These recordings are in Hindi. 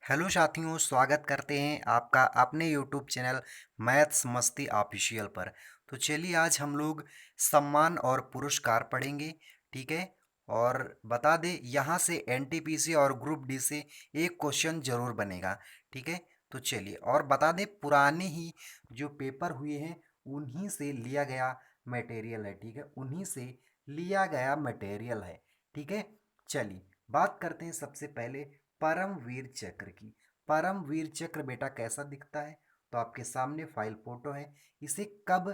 हेलो साथियों, स्वागत करते हैं आपका अपने यूट्यूब चैनल मैथ्स मस्ती ऑफिशियल पर। तो चलिए आज हम लोग सम्मान और पुरस्कार पढ़ेंगे। ठीक है। और बता दें यहाँ से एनटीपीसी और ग्रुप डी से एक क्वेश्चन जरूर बनेगा। ठीक है। तो चलिए और बता दें पुराने ही जो पेपर हुए हैं उन्हीं से लिया गया मटेरियल है। ठीक है, उन्हीं से लिया गया मटेरियल है। ठीक है। चलिए बात करते हैं सबसे पहले परमवीर चक्र की। परमवीर चक्र बेटा कैसा दिखता है? तो आपके सामने फाइल फोटो है। इसे कब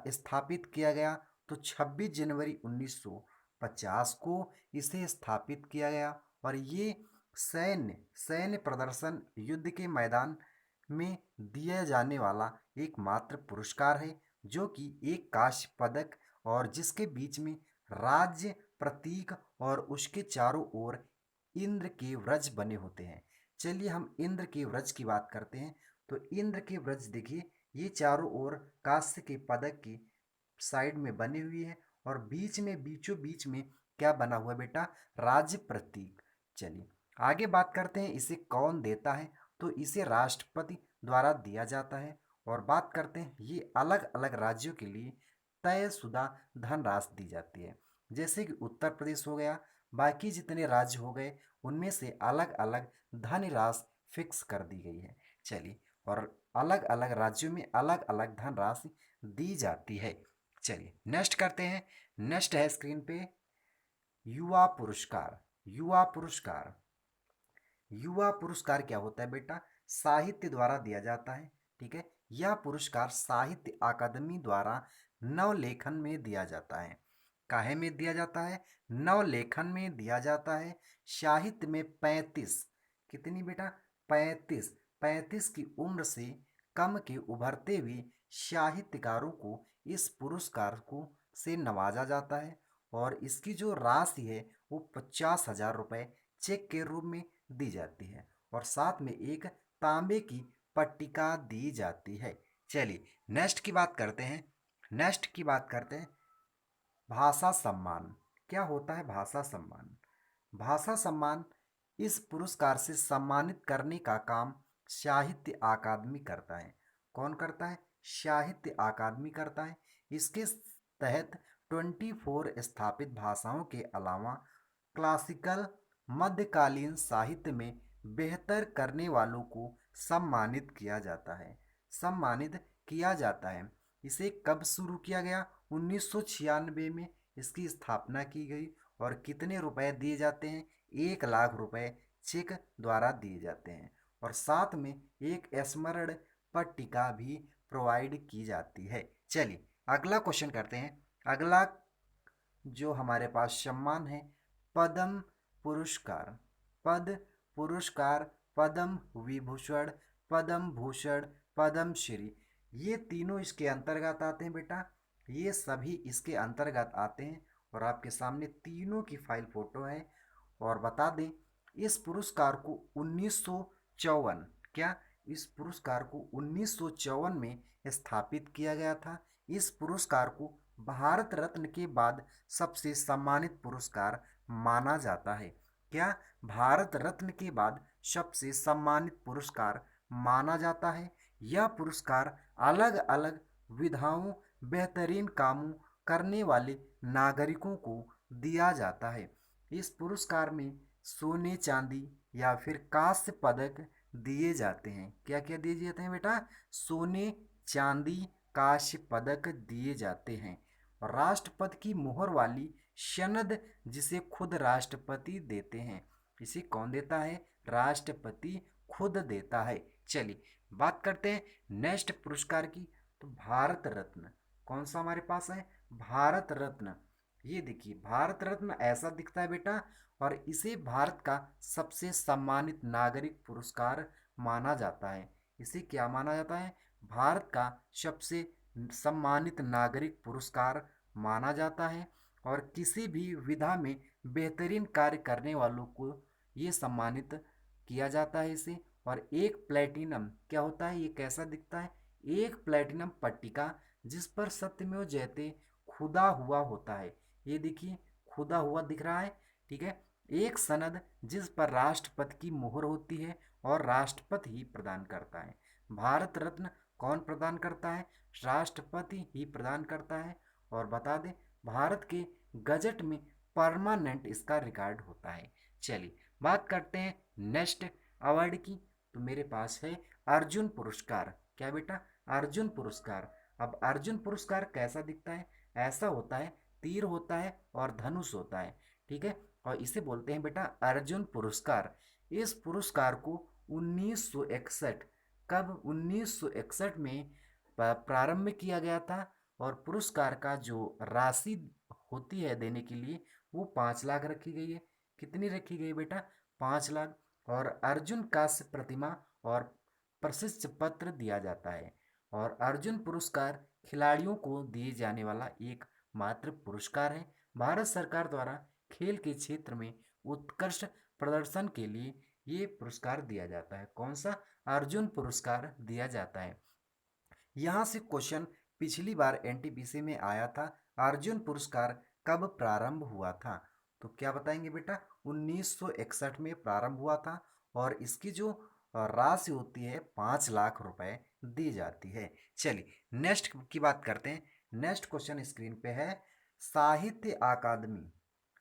स्थापित किया गया? तो 26 जनवरी 1950 को इसे स्थापित किया गया। और ये सैन्य सैन्य प्रदर्शन युद्ध के मैदान में दिया जाने वाला एकमात्र पुरस्कार है, जो कि एक कांस्य पदक और जिसके बीच में राज्य प्रतीक और उसके चारों ओर इंद्र के व्रज बने होते हैं। चलिए हम इंद्र के व्रज की बात करते हैं। तो इंद्र के व्रज देखिए, ये चारों ओर कांस्य के पदक की साइड में बने हुए हैं और बीच में बीचों बीच में क्या बना हुआ है बेटा? राज्य प्रतीक। चलिए आगे बात करते हैं इसे कौन देता है। तो इसे राष्ट्रपति द्वारा दिया जाता है। और बात करते हैं ये अलग अलग राज्यों के लिए तयशुदा धनराशि दी जाती है। जैसे कि उत्तर प्रदेश हो गया, बाकी जितने राज्य हो गए उनमें से अलग अलग धनराशि फिक्स कर दी गई है। चलिए और अलग अलग राज्यों में अलग अलग धनराशि दी जाती है। चलिए नेक्स्ट करते हैं। नेक्स्ट है स्क्रीन पे युवा पुरस्कार। युवा पुरस्कार। युवा पुरस्कार क्या होता है बेटा? साहित्य द्वारा दिया जाता है। ठीक है। यह पुरस्कार साहित्य अकादमी द्वारा नवलेखन में दिया जाता है। काहे में दिया जाता है? नवलेखन में दिया जाता है। साहित्य में 35, कितनी बेटा? 35, 35 की उम्र से कम के उभरते हुए साहित्यकारों को इस पुरस्कार को से नवाजा जाता है। और इसकी जो राशि है वो 50,000 रुपये चेक के रूप में दी जाती है और साथ में एक तांबे की पट्टिका दी जाती है। चलिए नेक्स्ट की बात करते हैं। नेक्स्ट की बात करते हैं भाषा सम्मान। क्या होता है भाषा सम्मान? भाषा सम्मान इस पुरस्कार से सम्मानित करने का काम साहित्य अकादमी करता है। कौन करता है? साहित्य अकादमी करता है। इसके तहत 24 स्थापित भाषाओं के अलावा क्लासिकल मध्यकालीन साहित्य में बेहतर करने वालों को सम्मानित किया जाता है। सम्मानित किया जाता है। इसे कब शुरू किया गया? 1996 में इसकी स्थापना की गई। और कितने रुपए दिए जाते हैं? 1 लाख रुपए चेक द्वारा दिए जाते हैं। और साथ में एक स्मरण पट्टिका भी प्रोवाइड की जाती है। चलिए अगला क्वेश्चन करते हैं। अगला जो हमारे पास सम्मान है पद्म पुरस्कार। पद पुरस्कार, पद्म विभूषण, पद्म भूषण, पद्म श्री, ये तीनों इसके अंतर्गत आते हैं बेटा। ये सभी इसके अंतर्गत आते हैं। और आपके सामने तीनों की फाइल फोटो है। और बता दें इस पुरस्कार को 1954, क्या इस पुरस्कार को 1954 में स्थापित किया गया था। इस पुरस्कार को भारत रत्न के बाद सबसे सम्मानित पुरस्कार माना जाता है। क्या भारत रत्न के बाद सबसे सम्मानित पुरस्कार माना जाता है? यह पुरस्कार अलग अलग विधाओं बेहतरीन कामों करने वाले नागरिकों को दिया जाता है। इस पुरस्कार में सोने चांदी या फिर कांस्य पदक दिए जाते हैं। क्या क्या दिए जाते हैं बेटा? सोने चांदी कांस्य पदक दिए जाते हैं। और राष्ट्रपति की मोहर वाली सनद जिसे खुद राष्ट्रपति देते हैं। इसे कौन देता है? राष्ट्रपति खुद देता है। चलिए बात करते हैं नेक्स्ट पुरस्कार की। तो भारत रत्न कौन सा हमारे पास है? भारत रत्न। ये देखिए भारत रत्न ऐसा दिखता है बेटा। और इसे भारत का सबसे सम्मानित नागरिक पुरस्कार माना जाता है। इसे क्या माना जाता है? भारत का सबसे सम्मानित नागरिक पुरस्कार माना जाता है। और किसी भी विधा में बेहतरीन कार्य करने वालों को ये सम्मानित किया जाता है इसे। और एक प्लेटिनम क्या होता है? ये कैसा दिखता है? एक प्लेटिनम पट्टिका जिस पर सत्यमेव जयते खुदा हुआ होता है। ये देखिए खुदा हुआ दिख रहा है। ठीक है। एक सनद जिस पर राष्ट्रपति की मोहर होती है और राष्ट्रपति ही प्रदान करता है। भारत रत्न कौन प्रदान करता है? राष्ट्रपति ही प्रदान करता है। और बता दें, भारत के गजट में परमानेंट इसका रिकॉर्ड होता है। चलिए बात करते हैं नेक्स्ट अवार्ड की। तो मेरे पास है अर्जुन पुरस्कार। क्या बेटा? अर्जुन पुरस्कार। अब अर्जुन पुरस्कार कैसा दिखता है? ऐसा होता है, तीर होता है और धनुष होता है, ठीक है। और इसे बोलते हैं बेटा अर्जुन पुरस्कार। इस पुरस्कार को 1961, कब? 1961 में प्रारंभ किया गया था। और पुरस्कार का जो राशि होती है देने के लिए, वो 5 लाख रखी गई है। कितनी रखी गई बेटा? 5 लाख। और अर्जुन कांस्य प्रतिमा और प्रशस्ति पत्र दिया जाता है। और अर्जुन पुरस्कार खिलाड़ियों को दिए जाने वाला एक मात्र पुरस्कार है। भारत सरकार द्वारा खेल के क्षेत्र में उत्कृष्ट प्रदर्शन के लिए ये पुरस्कार दिया जाता है। कौन सा? अर्जुन पुरस्कार दिया जाता है। यहाँ से क्वेश्चन पिछली बार एनटीपीसी में आया था, अर्जुन पुरस्कार कब प्रारंभ हुआ था? तो क्या बताएंगे बेटा? 1961 में प्रारंभ हुआ था। और इसकी जो राशि होती है 5 लाख रुपए दी जाती है। चलिए नेक्स्ट की बात करते हैं। नेक्स्ट क्वेश्चन स्क्रीन पे है, साहित्य अकादमी,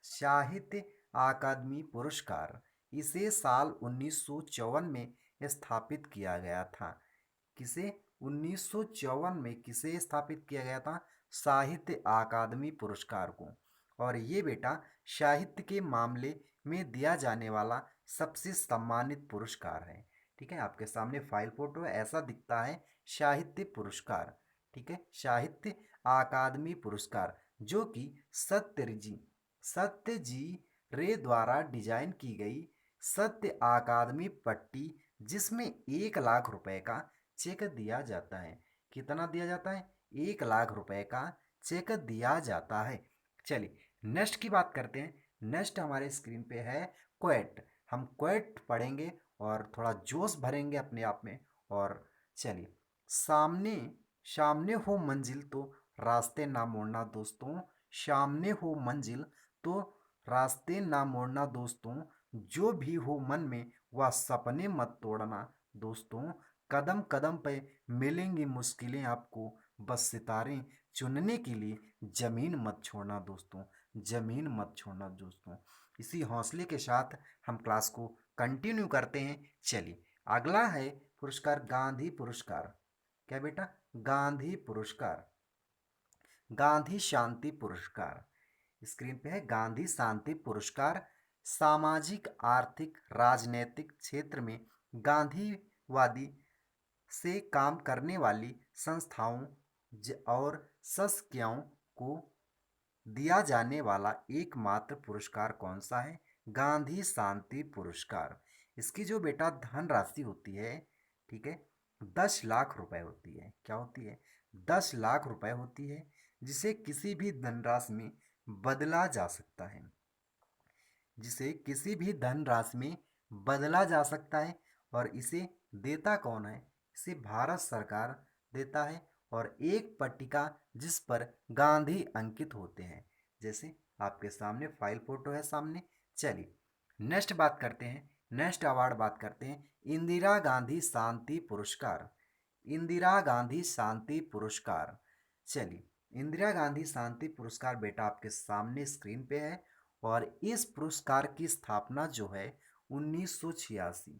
साहित्य अकादमी पुरस्कार इसे साल 1954 में स्थापित किया गया था। किसे? 1954 में किसे स्थापित किया गया था? साहित्य अकादमी पुरस्कार को। और ये बेटा साहित्य के मामले में दिया जाने वाला सबसे सम्मानित पुरस्कार है। ठीक है, आपके सामने फाइल फोटो है, ऐसा दिखता है साहित्य पुरस्कार। ठीक है, साहित्य अकादमी पुरस्कार जो कि सत्यजी रे द्वारा डिजाइन की गई सत्य अकादमी पट्टी, जिसमें 1 लाख रुपए का चेक दिया जाता है। कितना दिया जाता है? 1 लाख रुपए का चेक दिया जाता है। चलिए नेक्स्ट की बात करते हैं। नेक्स्ट हमारे स्क्रीन पे है क्वेट। हम क्वेट पढ़ेंगे और थोड़ा जोश भरेंगे अपने आप में। और चलिए, सामने सामने हो मंजिल तो रास्ते ना मोड़ना दोस्तों, सामने हो मंजिल तो रास्ते ना मोड़ना दोस्तों, जो भी हो मन में वह सपने मत तोड़ना दोस्तों, कदम कदम पे मिलेंगी मुश्किलें आपको, बस सितारे चुनने के लिए जमीन मत छोड़ना दोस्तों, जमीन मत छोड़ना दोस्तों। इसी हौसले के साथ हम क्लास को कंटिन्यू करते हैं। चलिए अगला है पुरस्कार गांधी पुरस्कार। क्या बेटा? गांधी पुरस्कार, गांधी शांति पुरस्कार। स्क्रीन पे है गांधी शांति पुरस्कार। सामाजिक आर्थिक राजनैतिक क्षेत्र में गांधीवादी से काम करने वाली संस्थाओं और संस्थाओं को दिया जाने वाला एकमात्र पुरस्कार कौन सा है? गांधी शांति पुरस्कार। इसकी जो बेटा धनराशि होती है, ठीक है, 10 लाख रुपए होती है। क्या होती है? 10 लाख रुपए होती है, जिसे किसी भी धनराशि में बदला जा सकता है, जिसे किसी भी धनराशि में बदला जा सकता है। और इसे देता कौन है? इसे भारत सरकार देता है। और एक पट्टिका जिस पर गांधी अंकित होते हैं, जैसे आपके सामने फाइल फोटो है सामने। चलिए नेक्स्ट बात करते हैं, नेक्स्ट अवार्ड बात करते हैं, इंदिरा गांधी शांति पुरस्कार। इंदिरा गांधी शांति पुरस्कार। चलिए इंदिरा गांधी शांति पुरस्कार बेटा आपके सामने स्क्रीन पे है। और इस पुरस्कार की स्थापना जो है 1986।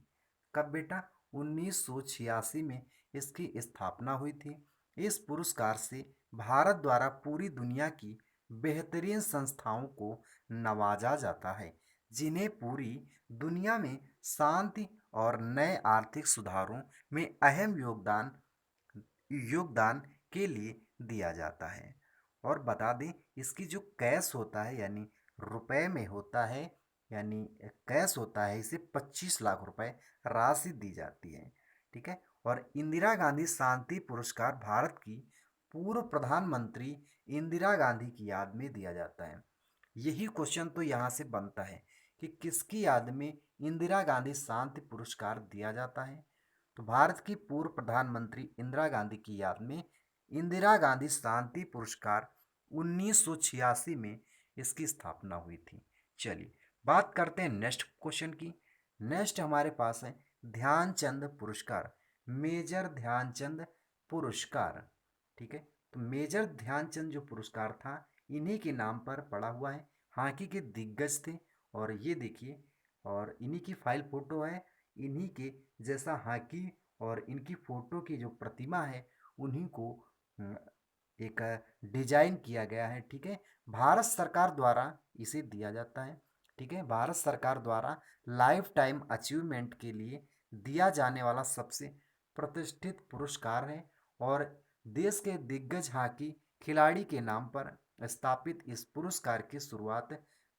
कब बेटा? 1986 में इसकी स्थापना हुई थी। इस पुरस्कार से भारत द्वारा पूरी दुनिया की बेहतरीन संस्थाओं को नवाजा जाता है, जिन्हें पूरी दुनिया में शांति और नए आर्थिक सुधारों में अहम योगदान योगदान के लिए दिया जाता है। और बता दें, इसकी जो कैश होता है यानी रुपए में होता है, यानी कैश होता है, इसे 25 लाख रुपए राशि दी जाती है। ठीक है। और इंदिरा गांधी शांति पुरस्कार भारत की पूर्व प्रधानमंत्री इंदिरा गांधी की याद में दिया जाता है। यही क्वेश्चन तो यहाँ से बनता है कि किसकी याद में इंदिरा गांधी शांति पुरस्कार दिया जाता है? तो भारत की पूर्व प्रधानमंत्री इंदिरा गांधी की याद में इंदिरा गांधी शांति पुरस्कार 1986 में इसकी स्थापना हुई थी। चलिए बात करते हैं नेक्स्ट क्वेश्चन की। नेक्स्ट हमारे पास है ध्यानचंद पुरस्कार, मेजर ध्यानचंद पुरस्कार। ठीक है, तो मेजर ध्यानचंद जो पुरस्कार था इन्हीं के नाम पर पड़ा हुआ है। हॉकी के दिग्गज थे, और ये देखिए, और इन्हीं की फाइल फोटो है, इन्हीं के जैसा हॉकी, और इनकी फोटो की जो प्रतिमा है उन्हीं को एक डिजाइन किया गया है। ठीक है, भारत सरकार द्वारा इसे दिया जाता है। ठीक है, भारत सरकार द्वारा लाइफ टाइम अचीवमेंट के लिए दिया जाने वाला सबसे प्रतिष्ठित पुरस्कार है, और देश के दिग्गज हॉकी खिलाड़ी के नाम पर स्थापित इस पुरस्कार की शुरुआत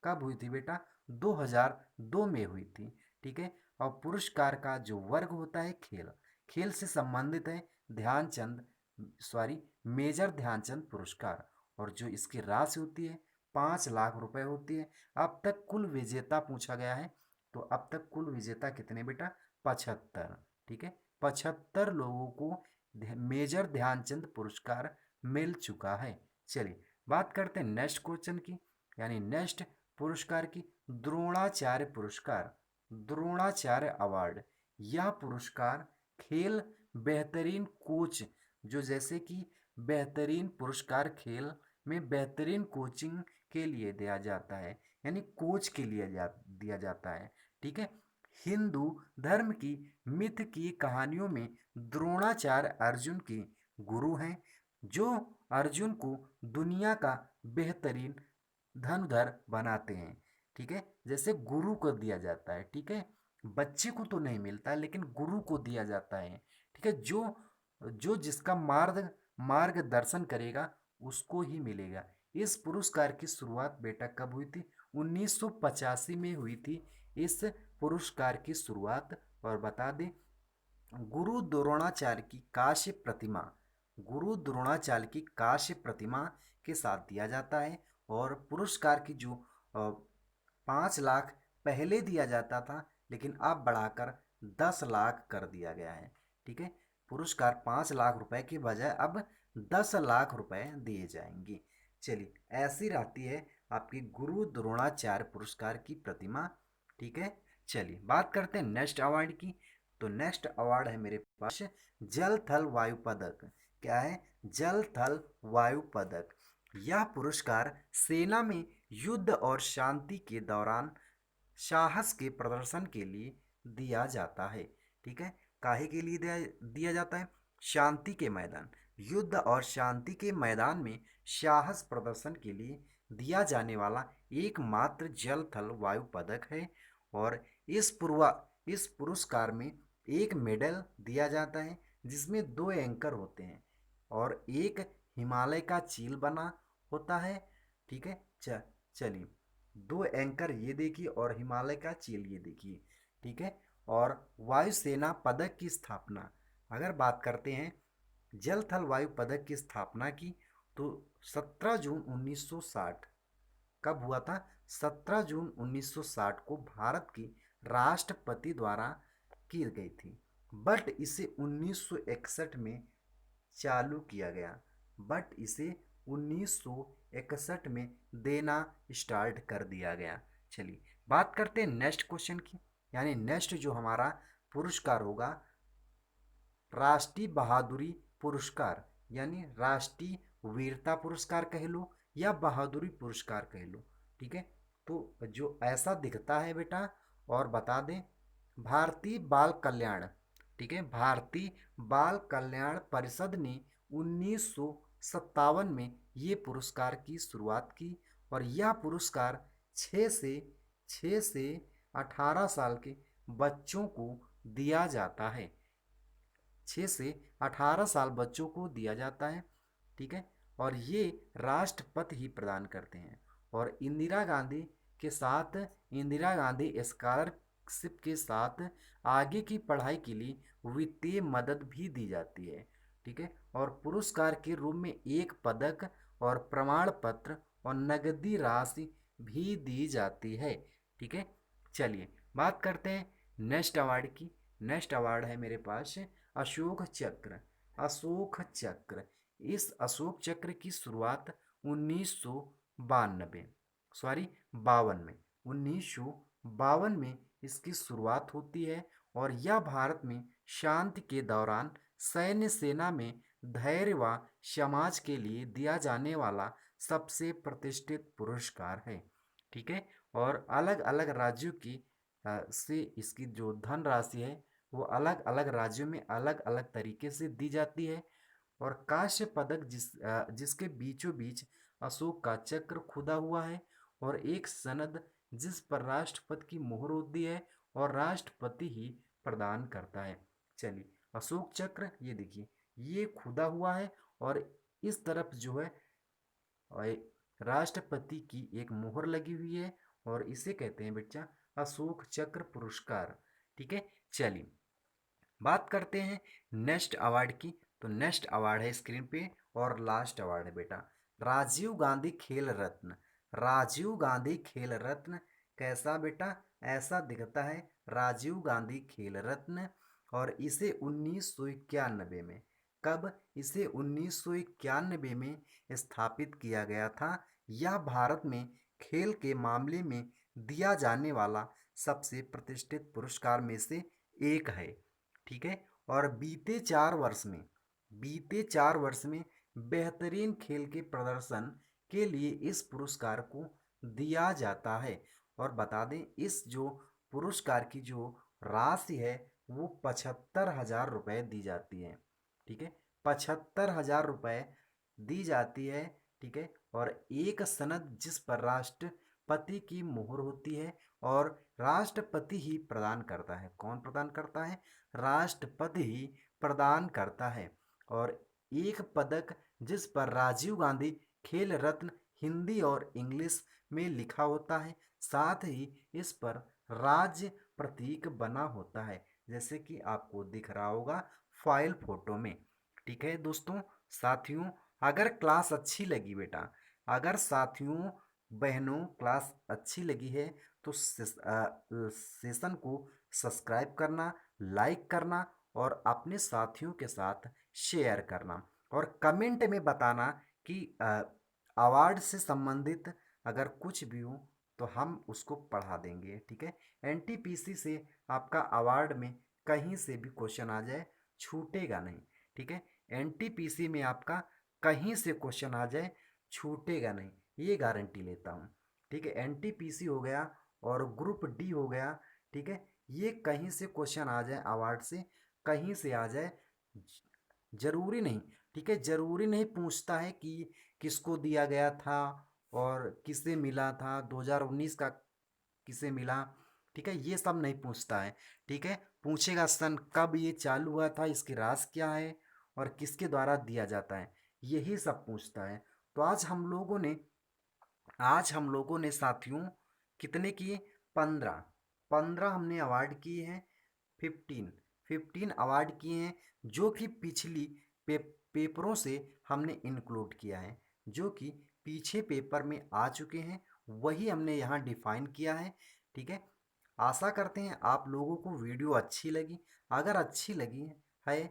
कब हुई थी बेटा? 2002 में हुई थी। ठीक है, और पुरस्कार का जो वर्ग होता है खेल, खेल से संबंधित है ध्यानचंद, सॉरी, मेजर ध्यानचंद पुरस्कार, और जो इसकी राशि होती है 5 लाख रुपए होती है। अब तक कुल विजेता पूछा गया है, तो अब तक कुल विजेता कितने बेटा? 75। ठीक है, 75 लोगों को मेजर ध्यानचंद पुरस्कार मिल चुका है। चलिए बात करते हैं नेक्स्ट क्वेश्चन की, यानी नेक्स्ट पुरस्कार की, द्रोणाचार्य पुरस्कार, द्रोणाचार्य अवार्ड। यह पुरस्कार खेल बेहतरीन कोच, जो जैसे कि बेहतरीन पुरस्कार खेल में बेहतरीन कोचिंग के लिए दिया जाता है, यानी कोच के लिए दिया जाता है। ठीक है, हिंदू धर्म की मिथ की कहानियों में द्रोणाचार्य अर्जुन के गुरु हैं, जो अर्जुन को दुनिया का बेहतरीन धनुधर बनाते हैं। ठीक है, जैसे गुरु को दिया जाता है। ठीक है, बच्चे को तो नहीं मिलता, लेकिन गुरु को दिया जाता है। ठीक है, जो जो जिसका मार्गदर्शन करेगा उसको ही मिलेगा। इस पुरस्कार की शुरुआत बेटा कब हुई थी? 1985 में हुई थी इस पुरस्कार की शुरुआत। और बता दें, गुरु द्रोणाचार्य की कांस्य प्रतिमा, गुरु द्रोणाचार्य की कांस्य प्रतिमा के साथ दिया जाता है। और पुरस्कार की जो 5 लाख पहले दिया जाता था, लेकिन अब बढ़ाकर 10 लाख कर दिया गया है। ठीक है, पुरस्कार 5 लाख रुपए की बजाय अब 10 लाख रुपए दिए जाएंगे। चलिए, ऐसी रहती है आपकी गुरु द्रोणाचार्य पुरस्कार की प्रतिमा। ठीक है, चलिए बात करते हैं नेक्स्ट अवार्ड की। तो नेक्स्ट अवार्ड है मेरे पास जल थल वायु पदक। क्या है? जल थल वायु पदक। यह पुरस्कार सेना में युद्ध और शांति के दौरान साहस के प्रदर्शन के लिए दिया जाता है। ठीक है, काहे के लिए दिया जाता है? शांति के मैदान, युद्ध और शांति के मैदान में साहस प्रदर्शन के लिए दिया जाने वाला एकमात्र जल थल वायु पदक है। और इस पुरस्कार में एक मेडल दिया जाता है, जिसमें 2 एंकर होते हैं, और एक हिमालय का चील बना होता है। ठीक है, चलिए, 2 एंकर ये देखिए, और हिमालय का चील ये देखिए। ठीक है, और वायुसेना पदक की स्थापना, अगर बात करते हैं जल थल वायु पदक की स्थापना की, तो 17 जून 1960 कब हुआ था? 17 जून 1960 को भारत की राष्ट्रपति द्वारा की गई थी। बट इसे 1961 में चालू किया गया, बट इसे 1961 में देना स्टार्ट कर दिया गया। चलिए बात करते हैं नेक्स्ट क्वेश्चन की, यानी नेक्स्ट जो हमारा पुरस्कार होगा राष्ट्रीय बहादुरी पुरस्कार, यानी राष्ट्रीय वीरता पुरस्कार कह लो या बहादुरी पुरस्कार कह लो। ठीक है, तो जो ऐसा दिखता है बेटा, और बता दें, भारतीय बाल कल्याण, ठीक है, भारतीय बाल कल्याण परिषद ने 1957 में ये पुरस्कार की शुरुआत की। और यह पुरस्कार 6 से 18 साल के बच्चों को दिया जाता है। 6 से 18 साल बच्चों को दिया जाता है। ठीक है, और ये राष्ट्रपति ही प्रदान करते हैं। और इंदिरा गांधी स्कॉलरशिप के साथ आगे की पढ़ाई के लिए वित्तीय मदद भी दी जाती है। ठीक है, और पुरस्कार के रूप में एक पदक और प्रमाण पत्र और नगदी राशि भी दी जाती है। ठीक है, चलिए बात करते हैं नेक्स्ट अवार्ड की। नेक्स्ट अवार्ड है मेरे पास अशोक चक्र, अशोक चक्र। इस अशोक चक्र की शुरुआत 1992 52 में 1952 में इसकी शुरुआत होती है और यह भारत में शांति के दौरान सैन्य सेना में धैर्य व समाज के लिए दिया जाने वाला सबसे प्रतिष्ठित पुरस्कार है। ठीक है। और अलग अलग राज्यों की से इसकी जो धनराशि है वो अलग अलग राज्यों में अलग अलग तरीके से दी जाती है। और कांस्य पदक जिसके बीचों बीच अशोक का चक्र खुदा हुआ है और एक सनद जिस पर राष्ट्रपति की मोहर होती है और राष्ट्रपति ही प्रदान करता है। चलिए, अशोक चक्र ये देखिए, ये खुदा हुआ है और इस तरफ जो है राष्ट्रपति की एक मोहर लगी हुई है और इसे कहते हैं बच्चा अशोक चक्र पुरस्कार। ठीक है। चलिए, बात करते हैं नेक्स्ट अवार्ड की। तो नेक्स्ट अवार्ड है स्क्रीन पे और लास्ट अवार्ड है बेटा राजीव गांधी खेल रत्न। राजीव गांधी खेल रत्न कैसा बेटा? ऐसा दिखता है राजीव गांधी खेल रत्न। और इसे 1991 में, कब? इसे 1991 में स्थापित किया गया था। यह भारत में खेल के मामले में दिया जाने वाला सबसे प्रतिष्ठित पुरस्कार में से एक है। ठीक है। और बीते 4 वर्ष में बेहतरीन खेल के प्रदर्शन के लिए इस पुरस्कार को दिया जाता है। और बता दें, इस जो पुरस्कार की जो राशि है वो 75,000 रुपये दी जाती है। ठीक है। 75,000 रुपये दी जाती है। ठीक है। और एक सनद जिस पर राष्ट्रपति की मोहर होती है और राष्ट्रपति ही प्रदान करता है। कौन प्रदान करता है? राष्ट्रपति ही प्रदान करता है। और एक पदक जिस पर राजीव गांधी खेल रत्न हिंदी और इंग्लिश में लिखा होता है, साथ ही इस पर राज्य प्रतीक बना होता है, जैसे कि आपको दिख रहा होगा फाइल फोटो में। ठीक है दोस्तों, साथियों, अगर क्लास अच्छी लगी बेटा, अगर साथियों बहनों क्लास अच्छी लगी है तो सेशन को सब्सक्राइब करना, लाइक करना और अपने साथियों के साथ शेयर करना और कमेंट में बताना कि अवार्ड से संबंधित अगर कुछ भी हो तो हम उसको पढ़ा देंगे। ठीक है। एनटीपीसी से आपका अवार्ड में कहीं से भी क्वेश्चन आ जाए छूटेगा नहीं। ठीक है। एनटीपीसी में आपका कहीं से क्वेश्चन आ जाए छूटेगा नहीं, ये गारंटी लेता हूँ। ठीक है। एनटीपीसी हो गया और ग्रुप डी हो गया। ठीक है। ये कहीं से क्वेश्चन आ जाए, अवार्ड से कहीं से आ जाए, जरूरी नहीं। ठीक है। जरूरी नहीं पूछता है कि किसको दिया गया था और किसे मिला था, 2019 का किसे मिला। ठीक है। ये सब नहीं पूछता है। ठीक है। पूछेगा सन कब ये चालू हुआ था, इसकी राज क्या है और किसके द्वारा दिया जाता है, यही सब पूछता है। तो आज हम लोगों ने साथियों कितने किए? 15। 15 हमने अवार्ड किए हैं। 15 अवार्ड किए हैं जो कि पिछली पेपरों से हमने इंक्लूड किया है, जो कि पीछे पेपर में आ चुके हैं, वही हमने यहाँ डिफाइन किया है। ठीक है। आशा करते हैं आप लोगों को वीडियो अच्छी लगी। अगर अच्छी लगी है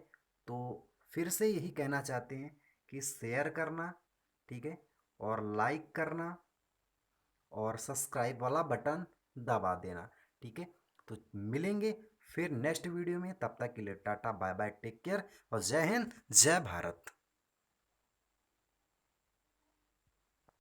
तो फिर से यही कहना चाहते हैं कि शेयर करना, ठीक है, और लाइक करना और सब्सक्राइब वाला बटन दबा देना। ठीक है। तो मिलेंगे फिर नेक्स्ट वीडियो में, तब तक के लिए tata bye bye, take care और जय हिंद जय भारत।